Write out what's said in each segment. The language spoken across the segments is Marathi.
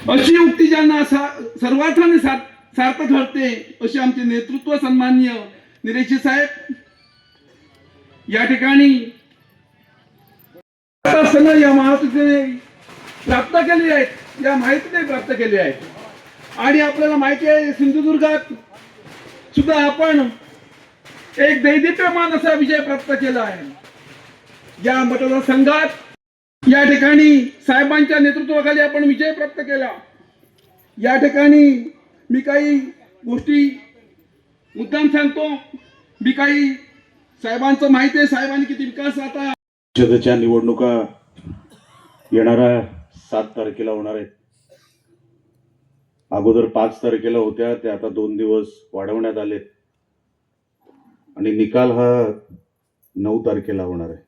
अशी उक्ती ज्यांना सर्वार्थाने सार्थ ठरते अशी आमचे नेतृत्व सन्माननीय निरीक्षक साहेब या ठिकाणी या महायुतीने प्राप्त केली आहेत, या माहितीने प्राप्त केली आहे. आणि आपल्याला माहिती आहे सिंधुदुर्गात सुद्धा आपण एक दैदिप्यमान असा विजय प्राप्त केला आहे. या मतदारसंघात या ठिकाणी साहेबांच्या नेतृत्वाखाली आपण विजय प्राप्त केला. या ठिकाणी मी काही गोष्टी मुद्दाम सांगतो. मी काही साहेबांचं माहिती आहे, साहेबांनी किती विकास आता परिषदेच्या निवडणुका येणाऱ्या 7 तारखेला होणार आहेत. अगोदर 5 तारखेला होत्या, त्या आता 2 दिवस वाढवण्यात आलेत आणि निकाल हा 9 तारखेला होणार आहे.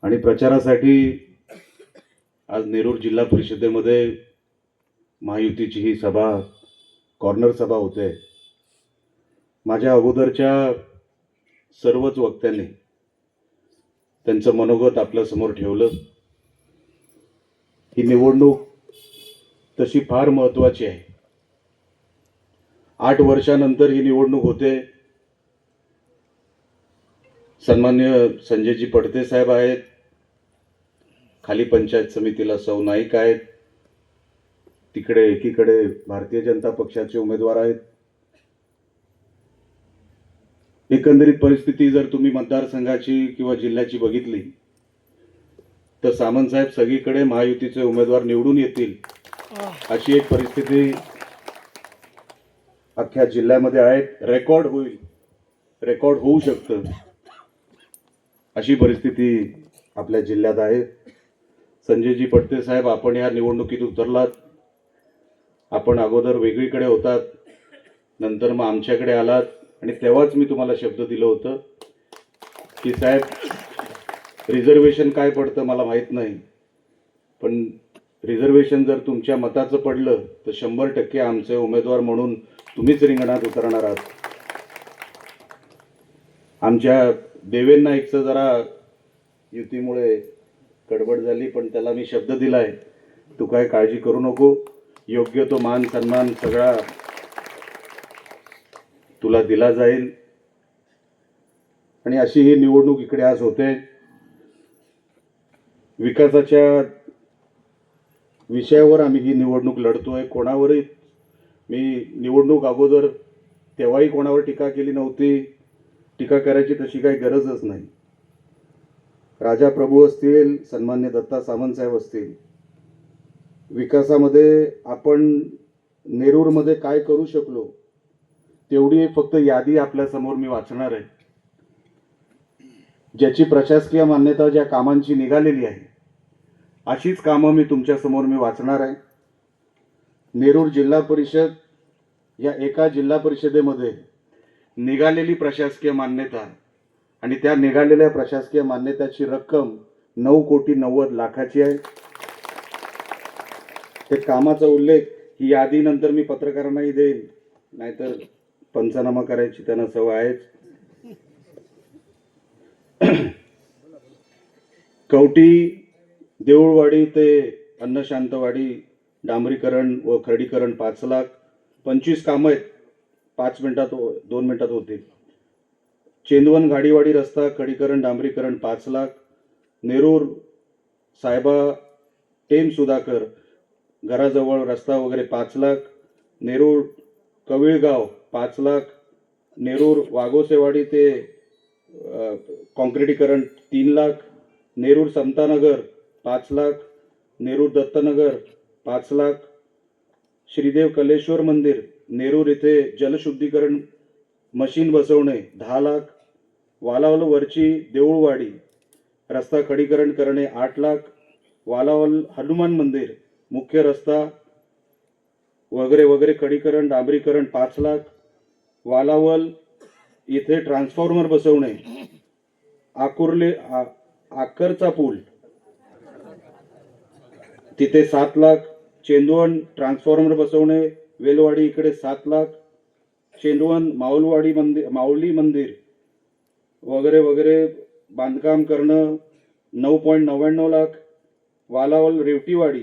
आणि प्रचारासाठी आज नेरूर जिल्हा परिषदेमध्ये महायुतीची ही सभा कॉर्नर सभा होते. माझ्या अगोदरच्या सर्वच वक्त्यांनी त्यांचं मनोगत आपल्या समोर ठेवलं. ही निवडणूक तशी फार महत्त्वाची आहे. 8 वर्षानंतर ही निवडणूक होते. सन्माननीय संजयजी पडते साहेब आहेत, खाली पंचायत समितीला सौ नाईक आहेत, तिकडे एकीकडे भारतीय जनता पक्षाचे उमेदवार आहेत. एकंदरीत परिस्थिती जर तुम्ही मतदारसंघाची किंवा जिल्ह्याची बघितली तर सामंत साहेब सगळीकडे महायुतीचे उमेदवार निवडून येतील अशी एक परिस्थिती अख्ख्या जिल्ह्यामध्ये आहे. रेकॉर्ड होऊ शकतं अशी परिस्थिती आपल्या जिल्ह्यात आहे. संजयजी पटते साहेब, आपण या निवडणुकीत उतरलात. आपण अगोदर वेगळीकडे होतात, नंतर मग आमच्याकडे आलात आणि तेव्हाच मी तुम्हाला शब्द दिलं होतं की साहेब रिझर्वेशन काय पडतं मला माहीत नाही, पण रिझर्वेशन जर तुमच्या मताचं पडलं तर 100% आमचे उमेदवार म्हणून तुम्हीच रिंगणात उतरणार आहात. आमच्या देवेन नाईकचं जरा युतीमुळे गडबड झाली, पण त्याला मी शब्द दिलाय, तू काय काळजी करू नको, योग्य तो मान सन्मान सगळा तुला दिला जाईल. आणि अशी ही निवडणूक इकडे आज होते. विकासाच्या विषयावर आम्ही ही निवडणूक लढतोय. कोणावरही मी निवडणूक अगोदर तेव्हाही कोणावर टीका केली नव्हती. टीका करायची तशी काही गरजच नाही. राजा प्रभू असतील, सन्मान्य दत्ता सामंत साहेब असतील, विकासामध्ये आपण नेरूरमध्ये काय करू शकलो तेवढी फक्त यादी आपल्या समोर मी वाचणार आहे. ज्याची प्रशासकीय मान्यता ज्या कामांची निघालेली आहे अशीच कामं मी तुमच्या समोर वाचणार आहे. नेरूर जिल्हा परिषद या एका जिल्हा परिषदेमध्ये निघालेली प्रशासकीय मान्यता आणि त्या निघालेल्या प्रशासकीय मान्यताची रक्कम 9,90,00,000 आहे. ते कामाचा उल्लेख ही यादी नंतर मी पत्रकारांनाही देईन, नाहीतर पंचनामा करायची त्यांना सवय आहेच. कवटी देऊळवाडी ते अन्नशांतवाडी डांबरीकरण व खडीकरण 5 लाख. 25 कामं आहेत, 2 मिनिटात होतील. चेंदवन गाडीवाडी रस्ता खडीकरण डांबरीकरण 5 लाख. नेरूर साहेबा टेम सुधाकर घराजवळ रस्ता वगैरे 5 लाख. नेरूर कविळगाव 5 लाख. नेरूर वाघोसेवाडी ते कॉन्क्रिटीकरण 3 लाख. नेरूर समतानगर 5 लाख. नेरूर दत्तनगर 5 लाख. श्रीदेव कलेश्वर मंदिर नेरूर येथे जलशुद्धीकरण मशीन बसवणे 10 लाख. वालावल वरची देऊळवाडी रस्ता खडीकरण करणे 8 लाख. वालावल हनुमान मंदिर मुख्य रस्ता वगैरे वगैरे खडीकरण डांबरीकरण 5 लाख. वालावल येथे ट्रान्सफॉर्मर बसवणे. आकरचा पूल तिथे 7 लाख. चेंदवन ट्रान्सफॉर्मर बसवणे वेलवाडी इकडे 7 लाख. चेंदवन माऊली मंदिर वगैरे वगैरे बांधकाम करणं 9.99 लाख. वालावल रेवटीवाडी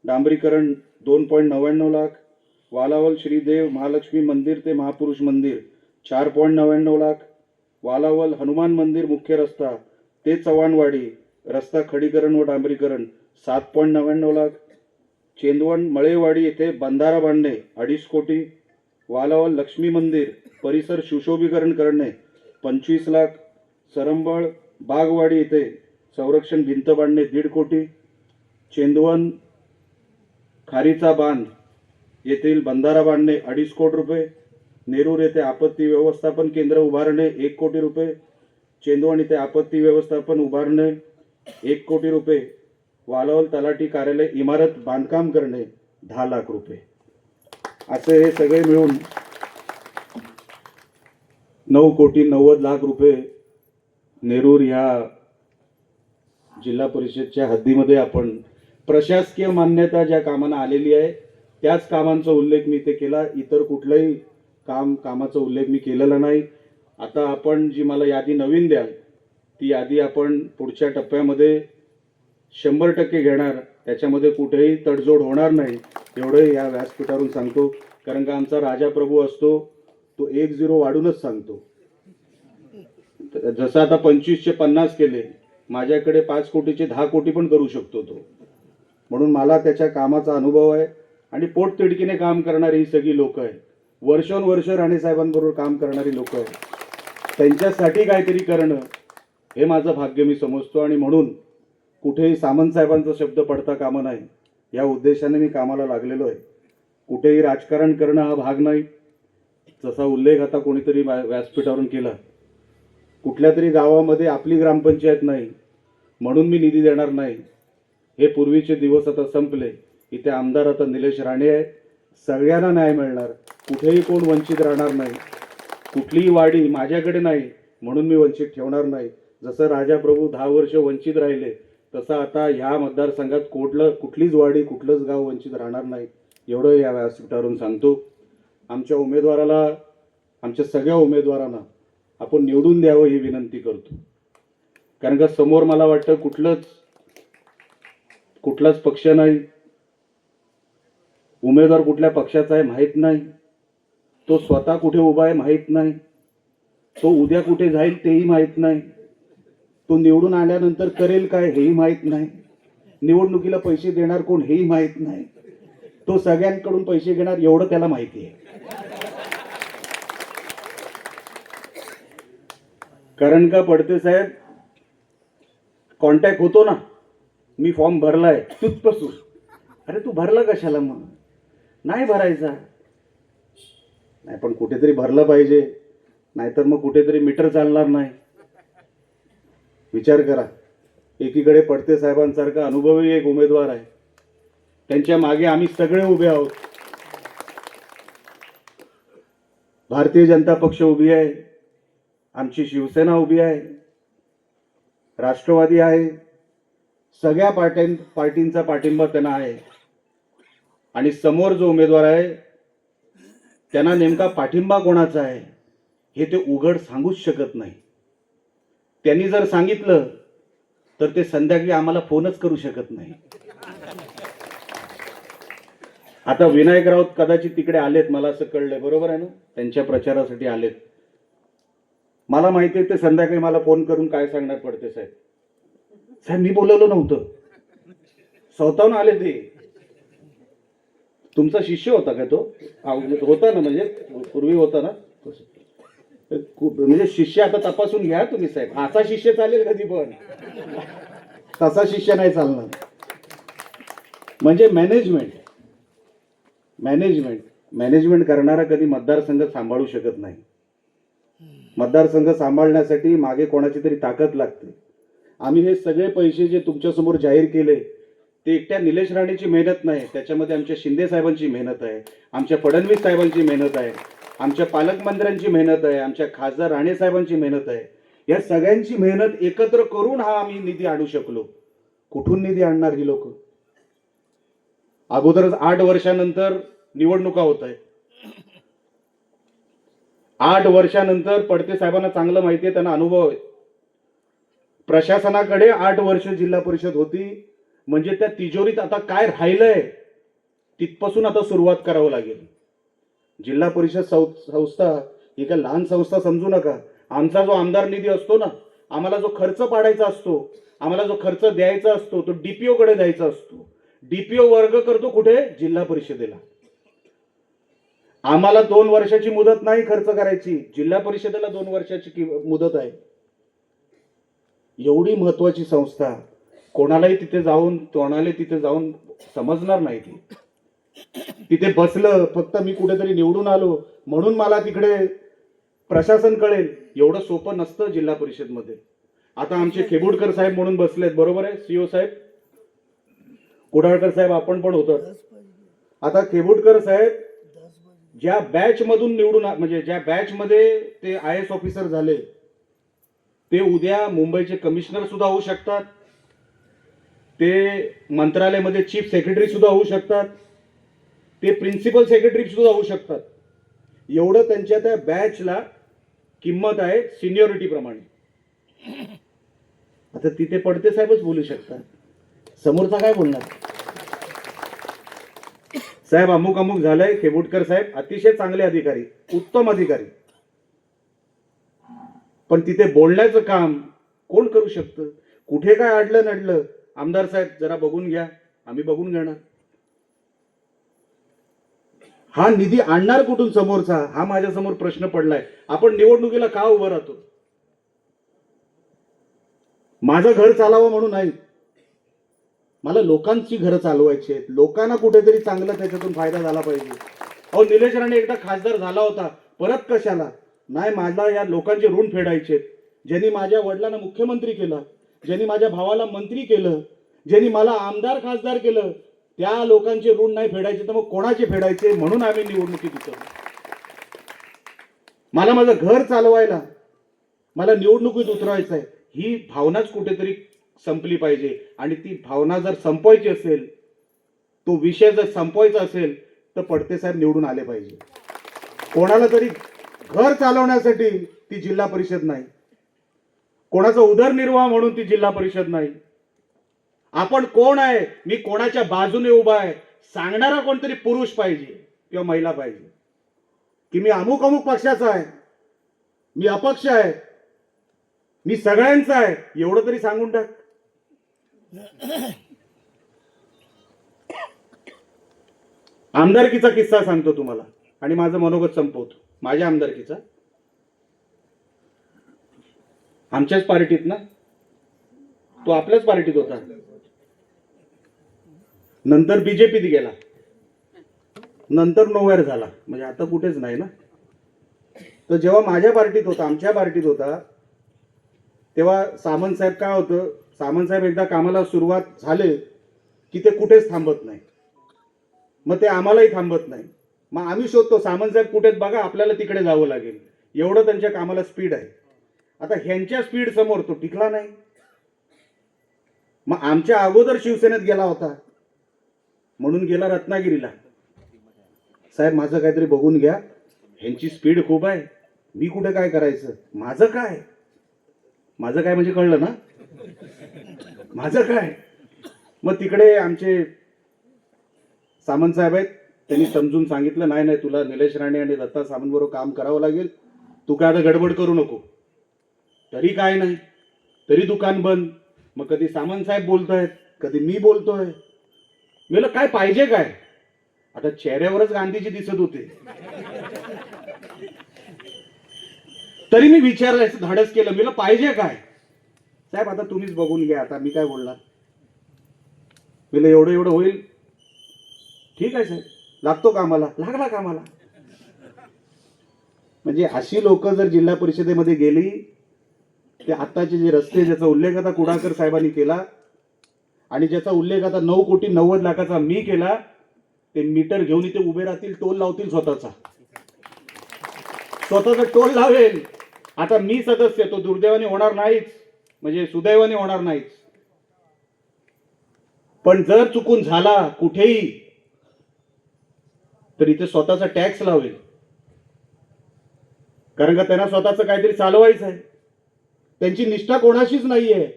डांबरीकरण 2.99 लाख, वालावल श्रीदेव महालक्ष्मी मंदिर ते महापुरुष मंदिर 4.99 लाख, वालावल हनुमान मंदिर मुख्य रस्ता ते चव्हाणवाडी रस्ता खडीकरण व डांबरीकरण 7.99 लाख, चेंदवण मळेवाडी येथे बंधारा बांधणे 2.5 कोटी, वालावल लक्ष्मी मंदिर परिसर सुशोभीकरण करणे 25 लाख, सरंबळ बागवाडी येथे संरक्षण भिंत बांधणे 1.5 कोटी, चेंदवण खारीचा बांध येथील बंधारा बांधणे 2.5 कोटी रुपये, नेरूर येथे आपत्ती व्यवस्थापन केंद्र उभारणे 1 कोटी रुपये, चेंदवण येथे आपत्ती व्यवस्थापन उभारणे 1 कोटी रुपये, वालावल तलाठी कार्यालय इमारत बांधकाम करणे 10 लाख रुपये. असे हे सगळे मिळून 9,90,00,000 रुपये नेरूर ह्या जिल्हा परिषदच्या हद्दीमध्ये आपण प्रशासकीय मान्यता ज्या कामांना आलेली आहे त्याच कामांचा उल्लेख मी इथे केला. इतर कुठलाही कामाचा उल्लेख मी केलेला नाही. आता आपण जी मला यादी नवीन द्याल ती यादी आपण पुढच्या टप्प्यामध्ये 100% घेणार. त्याच्यामध्ये कुठेही तडजोड होणार नाही एवढं या व्यासपीठावरून सांगतो. कारण का आमचा राजा प्रभू असतो तो 1-0 वाढूनच सांगतो. जसं आता 25चे 50 केले, माझ्याकडे 5 कोटीचे 10 कोटी पण करू शकतो तो. म्हणून मला त्याच्या कामाचा अनुभव आहे आणि पोटतिडकीने काम करणारी ही सगळी लोक आहेत. वर्षोनवर्ष राणेसाहेबांबरोबर काम करणारी लोक आहेत. त्यांच्यासाठी काहीतरी करणं हे माझं भाग्य मी समजतो आणि म्हणून कुठेही सामंत साहेबांचा शब्द पडता कामा नाही या उद्देशाने मी कामाला लागलेलो आहे. कुठेही राजकारण करणं हा भाग नाही. जसा उल्लेख आता कोणीतरी व्यासपीठावरून केला, कुठल्या तरी गावामध्ये आपली ग्रामपंचायत नाही म्हणून मी निधी देणार नाही. हे पूर्वीचे दिवस आता संपले. इथे आमदार आता निलेश राणे आहे. सगळ्यांना न्याय मिळणार, कुठेही कोण वंचित राहणार नाही. कुठलीही वाडी माझ्याकडे नाही म्हणून मी वंचित ठेवणार नाही. जसं राजा प्रभू 10 वर्ष वंचित राहिले तसं आता ह्या मतदारसंघात कुठलीच वाडी कुठलंच गाव वंचित राहणार नाही एवढं या व्यासपीठावरून सांगतो. आमच्या उमेदवाराला, आमच्या सगळ्या उमेदवारांना आपण निवडून द्यावं ही विनंती करतो. कारण का समोर मला वाटतं कुठलाच पक्ष नाही. उमेदवार कुठल्या पक्षाचा आहे माहीत नाही. तो स्वतः कुठे उभा आहे माहीत नाही. तो उद्या कुठे जाईल तेही माहीत नाही. तो निवडून आल्यानंतर करेल काय हेही माहीत नाही. निवडणुकीला पैसे देणार कोण हेही माहीत नाही. तो सगळ्यांकडून पैसे घेणार एवढं त्याला माहिती आहे. कारण का पडते साहेब, कॉन्टॅक्ट होतो ना, मी फॉर्म भरलाय तुझपासून. अरे तू भरला कशाला? मग नाही भरायचा. नाही पण कुठेतरी भरलं पाहिजे, नाहीतर मग कुठेतरी मीटर चालणार नाही. विचार करा, एकीकडे पडते साहेबांसारखा अनुभवी एक उमेदवार आहे, त्यांच्या मागे आम्ही सगळे उभे आहोत. भारतीय जनता पक्ष उभी आहे, आमची शिवसेना उभी आहे, राष्ट्रवादी आहे, सगळ्या पार्टींचा पाठिंबा त्यांना आहे. आणि समोर जो उमेदवार आहे त्यांना नेमका पाठिंबा कोणाचा आहे हे ते उघड सांगूच शकत नाही. त्यांनी जर सांगितलं तर ते संध्याकाळी आम्हाला फोनच करू शकत नाही. आता विनायक राऊत कदाचित तिकडे आलेत, मला असं कळलंय, बरोबर आहे ना, त्यांच्या प्रचारासाठी आलेत. मला माहिती आहे ते संध्याकाळी मला फोन करून काय सांगणार पडते साहेब. साहेब मी बोलवलं नव्हतं, स्वतःहून आले ते. तुमचा शिष्य होता का तो? होता ना, म्हणजे पूर्वी होता ना. म्हणजे शिष्य आता तपासून घ्या तुम्ही साहेब. असा शिष्य चालेल कधी पण, तसा शिष्य नाही चालणार. म्हणजे मॅनेजमेंट करणारा कधी मतदारसंघ सांभाळू शकत नाही. मतदारसंघ सांभाळण्यासाठी मागे कोणाची तरी ताकद लागते. आम्ही हे सगळे पैसे जे तुमच्यासमोर जाहीर केले ते एकट्या निलेश राणेची मेहनत नाही, त्याच्यामध्ये आमच्या शिंदे साहेबांची मेहनत आहे, आमच्या फडणवीस साहेबांची मेहनत आहे, आमच्या पालकमंत्र्यांची मेहनत आहे, आमच्या खासदार राणे साहेबांची मेहनत आहे. या सगळ्यांची मेहनत एकत्र करून हा आम्ही निधी आणू शकलो. कुठून निधी आणणार ही लोक? अगोदरच 8 वर्षानंतर निवडणुका होत आहेत. 8 वर्षानंतर पडते साहेबांना चांगलं माहिती आहे, त्यांना अनुभव आहे. प्रशासनाकडे 8 वर्ष जिल्हा परिषद होती म्हणजे त्या तिजोरीत आता काय राहिलंय तिथपासून आता सुरुवात करावं लागेल. जिल्हा परिषद संस्था ही काय लहान संस्था समजू नका. आमचा जो आमदार निधी असतो ना, आम्हाला जो खर्च पाडायचा असतो, आम्हाला जो खर्च द्यायचा असतो, तो डीपीओ कडे द्यायचा असतो. डीपीओ वर्ग करतो कुठे? जिल्हा परिषदेला. आम्हाला 2 वर्षाची मुदत नाही खर्च करायची, जिल्हा परिषदेला 2 वर्षाची मुदत आहे. एवढी महत्वाची संस्था कोणालाही तिथे जाऊन समजणार नाही. तिथे बसलं फक्त मी कुठेतरी निवडून आलो म्हणून मला तिकडे प्रशासन कळेल, एवढं सोपं नसतं जिल्हा परिषदमध्ये. आता आमचे खेबुडकर साहेब म्हणून बसलेत, बरोबर आहे सीओ साहेब, कुडाळकर साहेब आपण पण होतं. आता खेबुडकर साहेब ज्या बॅच मधून निवडून म्हणजे ज्या बॅच मध्ये ते IAS ऑफिसर झाले ते उद्या मुंबईचे कमिशनर सुद्धा होऊ शकतात, ते मंत्रालयामध्ये चीफ सेक्रेटरी सुद्धा होऊ शकतात, ते प्रिन्सिपल सेक्रेटरी सुद्धा होऊ शकतात. एवढं त्यांच्या त्या बॅचला किंमत आहे सिनियरिटी प्रमाणे. आता तिथे पडते साहेबच बोलू शकतात, समोरचा काय बोलणार? साहेब अमुक अमुक झालंय. खेबुडकर साहेब अतिशय चांगले अधिकारी, उत्तम अधिकारी, पण तिथे बोलण्याचं काम कोण करू शकतं? कुठे काय अडलं नडलं, आमदार साहेब जरा बघून घ्या, आम्ही बघून घेणार. हा निधी आणणार कुठून समोरचा, हा माझ्या समोर प्रश्न पडलाय. आपण निवडणुकीला का उभं राहतो? माझं घर चालावं म्हणून नाही, मला लोकांची घरं चालवायची आहेत. लोकांना कुठेतरी चांगलं त्याच्यातून फायदा झाला पाहिजे. अहो निलेश राणे एकदा खासदार झाला होता, परत कशाला? नाही, मला या लोकांचे ऋण फेडायचे. ज्यांनी माझ्या वडिलांना मुख्यमंत्री केलं, ज्यांनी माझ्या भावाला मंत्री केलं, ज्यांनी मला आमदार खासदार केलं, त्या लोकांचे ऋण नाही फेडायचे तर मग कोणाचे फेडायचे? म्हणून आम्ही निवडणुकीत उतरलो. मला माझं घर चालवायला, मला निवडणुकीत उतरायचं आहे, ही भावनाच कुठेतरी संपली पाहिजे. आणि ती भावना जर संपवायची असेल, तो विषय जर संपवायचा असेल तर पडते साहेब निवडून आले पाहिजे. कोणाला तरी घर चालवण्यासाठी ती जिल्हा परिषद नाही, कोणाचा उदरनिर्वाह म्हणून ती जिल्हा परिषद नाही. आपण कोण आहे, मी कोणाच्या बाजूने उभा आहे सांगणारा कोणतरी पुरुष पाहिजे किंवा महिला पाहिजे. की मी अमुक अमुक पक्षाचा आहे, मी अपक्ष आहे, मी सगळ्यांचा आहे, एवढं तरी सांगून टाक. आमदारकीचा किस्सा सांगतो तुम्हाला आणि माझं मनोगत संपवतो. माझ्या आमदारकीचा, आमच्याच पार्टीत ना, तो आपल्याच पार्टीत होता, नंतर बीजेपीत गेला, नंतर नोवेअर झाला, म्हणजे आता कुठेच नाही ना. तर जेव्हा माझ्या पार्टीत होता, आमच्या पार्टीत होता, तेव्हा सामंत साहेब काय होतं, सामंत साहेब एकदा कामाला सुरुवात झाले की ते कुठेच थांबत नाही, मग ते आम्हालाही थांबत नाही. मग आम्ही शोधतो सामंत साहेब कुठेच, बघा आपल्याला तिकडे जावं लागेल, एवढं त्यांच्या कामाला स्पीड आहे. आता ह्यांच्या स्पीड समोर तो टिकला नाही. मग आमच्या अगोदर शिवसेनेत गेला होता म्हणून गेला रत्नागिरीला. साहेब माझं काहीतरी बघून घ्या, ह्यांची स्पीड खूप आहे, मी कुठे काय करायचं, माझं काय म्हणजे कळलं ना, माझं काय. मग तिकडे आमचे सामंत साहेब आहेत, त्यांनी समजून सांगितलं, नाही नाही तुला निलेश राणे आणि दत्ता सामंत बरोबर काम करावं लागेल, तू काय आता गडबड करू नको. तरी काय नाही, तरी दुकान बंद. मग कधी सामंत साहेब बोलतायत, कधी मी बोलतोय. मला काय पाहिजे काय? आता चेहऱ्यावरच गांधीजी दिसत होते, तरी मी विचारायचं धाडस केलं, मला पाहिजे काय? साहेब आता तुम्हीच बघून घ्या, आता मी काय बोलणार. मला एवढं एवढं होईल, ठीक आहे साहेब, लागतो कामाला, लागला कामाला. म्हणजे अशी लोक जर जिल्हा परिषदेमध्ये गेली, ते आताचे जे रस्ते, ज्याचा उल्लेख आता कुडाळकर साहेबांनी केला आणि ज्याचा उल्लेख आता 9,90,00,000 मी केला, ते मीटर घेऊन इथे उभे राहतील, टोल लावतील, स्वतःचा टोल लावेल. आता मी सदस्य, तो दुर्दैवाने होणार नाहीच, म्हणजे सुदैवाने होणार नाहीच, पण जर चुकून झाला कुठेही तर इथे स्वतःचा टॅक्स लावेल, कारण का त्यांना स्वतःचं काहीतरी चालवायचं आहे. त्यांची निष्ठा कोणाशीच नाहीये.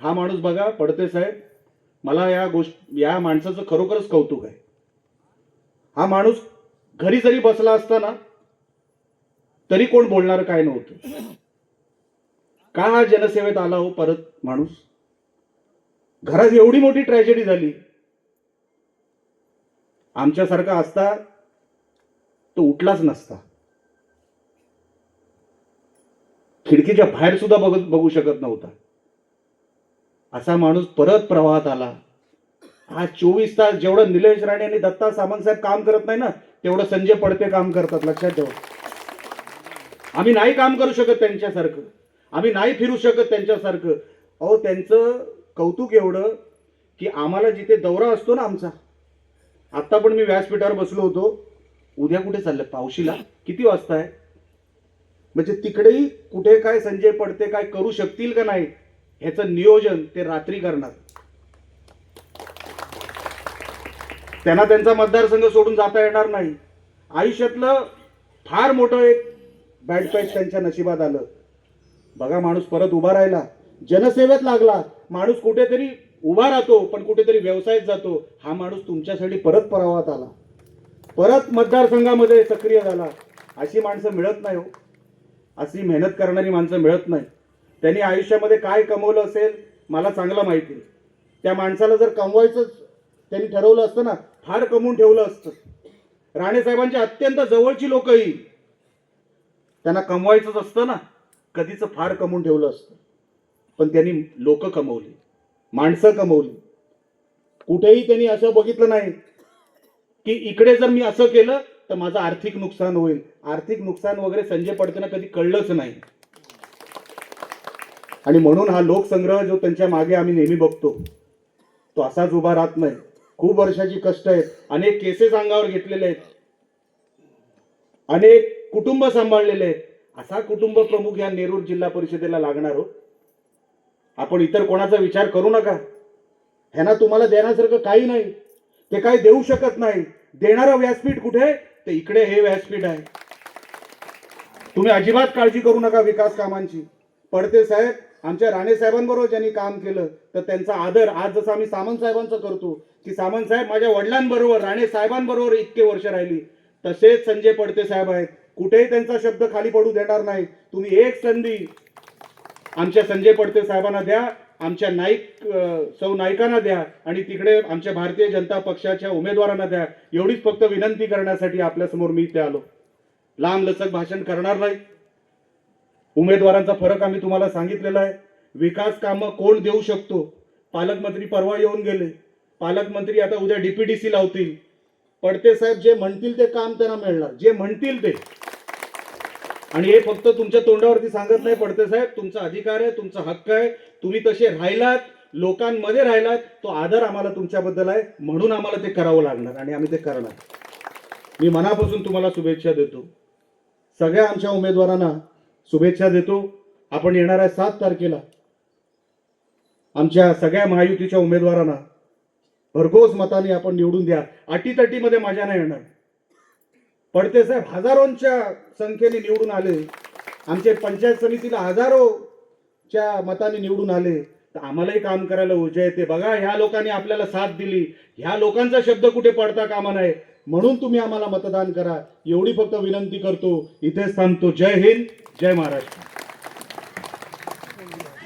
हा माणूस बघा पडते साहेब, मला या माणसाचं खरोखरच कौतुक आहे. हा माणूस घरी जरी बसला असता ना तरी कोण बोलणार काय नव्हतं. का हा जनसेवेत आला हो परत माणूस? घरात एवढी मोठी ट्रॅजेडी झाली, आमच्यासारखा असता तो उठलाच नसता. खिडकीच्या बाहेर सुद्धा बघू शकत नव्हता. असा माणूस परत प्रवाहात आला. हा 24 तास जेवढं निलेश राणे आणि दत्ता सामंत साहेब काम करत नाही ना तेवढं संजय पडते काम करतात, लक्षात ठेवा. आम्ही नाही काम करू शकत त्यांच्यासारखं, आम्ही नाही फिरू शकत त्यांच्यासारखं. अहो त्यांचं कौतुक एवढं की आम्हाला जिथे दौरा असतो ना आमचा, आत्ता पण मी व्यासपीठावर बसलो होतो. उद्या कुठे चाललं? पावशीला. किती वाजता आहे? म्हणजे तिकडेही कुठे काय संजय पडते काय करू शकतील का नाही ह्याचं नियोजन ते रात्री करणार. त्यांना त्यांचा मतदारसंघ सोडून जाता येणार नाही. आयुष्यातलं फार मोठं एक बॅड पॅच त्यांच्या नशिबात आलं. बघा माणूस परत उभा राहिला, जनसेवेत लागला. माणूस कुठेतरी उभा राहतो पण कुठेतरी व्यवसायात जातो. हा माणूस तुमच्यासाठी परत प्रवाहात आला, परत मतदारसंघामध्ये सक्रिय झाला. अशी माणसं मिळत नाही हो, अशी मेहनत करणारी माणसं मिळत नाही. त्यांनी आयुष्यामध्ये काय कमवलं असेल मला चांगलं माहिती आहे. त्या माणसाला जर कमवायचंच त्यांनी ठरवलं असतं ना फार कमवून ठेवलं असतं. राणे साहेबांची अत्यंत जवळची लोकही त्यांना कमवायचंच असतं ना कधीच फार कमवून ठेवलं असतं. पण त्यांनी लोक कमवली, माणसं कमवली. कुठेही त्यांनी असं बघितलं नाही की इकडे जर मी असं केलं तर माझं आर्थिक नुकसान होईल. आर्थिक नुकसान वगैरे संजय पडतेना कधी कळलंच नाही. आणि म्हणून हा लोकसंग्रह जो त्यांच्या मागे आम्ही नेहमी बघतो तो असाच उभा राहत नाही. खूप वर्षाची कष्ट आहेत, अनेक केसेस अंगावर घेतलेले आहेत, अनेक कुटुंब सांभाळलेले आहेत. असा कुटुंब प्रमुख या नेरूर जिल्हा परिषदेला लागणार हो. आपण इतर कोणाचा विचार करू नका. ह्यांना तुम्हाला देण्यासारखं काही नाही, ते काही देऊ शकत नाही. देणारं व्यासपीठ कुठे? ते इकडे हे व्यासपीठ आहे. तुम्ही अजिबात काळजी करू नका विकास कामांची. पडते साहेब आमच्या राणे साहेबांबरोबर ज्यांनी काम केलं तर त्यांचा आदर आज जसं आम्ही सामंत साहेबांचा करतो की सामंत साहेब माझ्या वडिलांबरोबर राणे साहेबांबरोबर इतके वर्ष राहिली, तसेच संजय पडते साहेब आहेत. कुठेही त्यांचा शब्द खाली पडू देणार नाही. तुम्ही एक संधी आमच्या संजय पडते साहेबांना द्या, आमच्या सौ नाईकांना द्या आणि तिकडे आमच्या भारतीय जनता पक्षाच्या उमेदवारांना द्या. एवढीच फक्त विनंती करण्यासाठी आपल्यासमोर मी इथे आलो. लांब लचक भाषण करणार नाही. उमेदवारांचा फरक आम्ही तुम्हाला सांगितलेला आहे. विकास कामं कोण देऊ शकतो? पालकमंत्री परवा येऊन गेले. पालकमंत्री आता उद्या डीपीडीसी लावतील. पडते साहेब जे म्हणतील ते काम त्यांना मिळणार, जे म्हणतील ते. आणि हे फक्त तुमच्या तोंडावरती सांगत नाही पडते साहेब, तुमचा अधिकार आहे, तुमचा हक्क आहे. तुम्ही तसे राहिलात, लोकांमध्ये राहिलात, तो आदर आम्हाला तुमच्याबद्दल आहे. म्हणून आम्हाला ते करावं लागणार आणि आम्ही ते करणार. मी मनापासून तुम्हाला शुभेच्छा देतो. सगळ्या आमच्या उमेदवारांना शुभेच्छा देतो. आपण येणाऱ्या 7 तारखेला आमच्या सगळ्या महायुतीच्या उमेदवारांना भरघोस मताने आपण निवडून द्या. अटीतटीमध्ये मजा नाही येणार. पडते साहेब हजारोंच्या संख्येने निवडून आले. आमचे पंचायत समितीला हजारोच्या मताने निवडून आले. तर आम्हालाही काम करायला ऊर्जा येते. बघा ह्या लोकांनी आपल्याला साथ दिली, ह्या लोकांचा शब्द कुठे पडता कामा नये. म्हणून तुम्ही आम्हाला मतदान करा एवढी फक्त विनंती करतो. इथेच थांबतो. जय हिंद, जय महाराष्ट्र.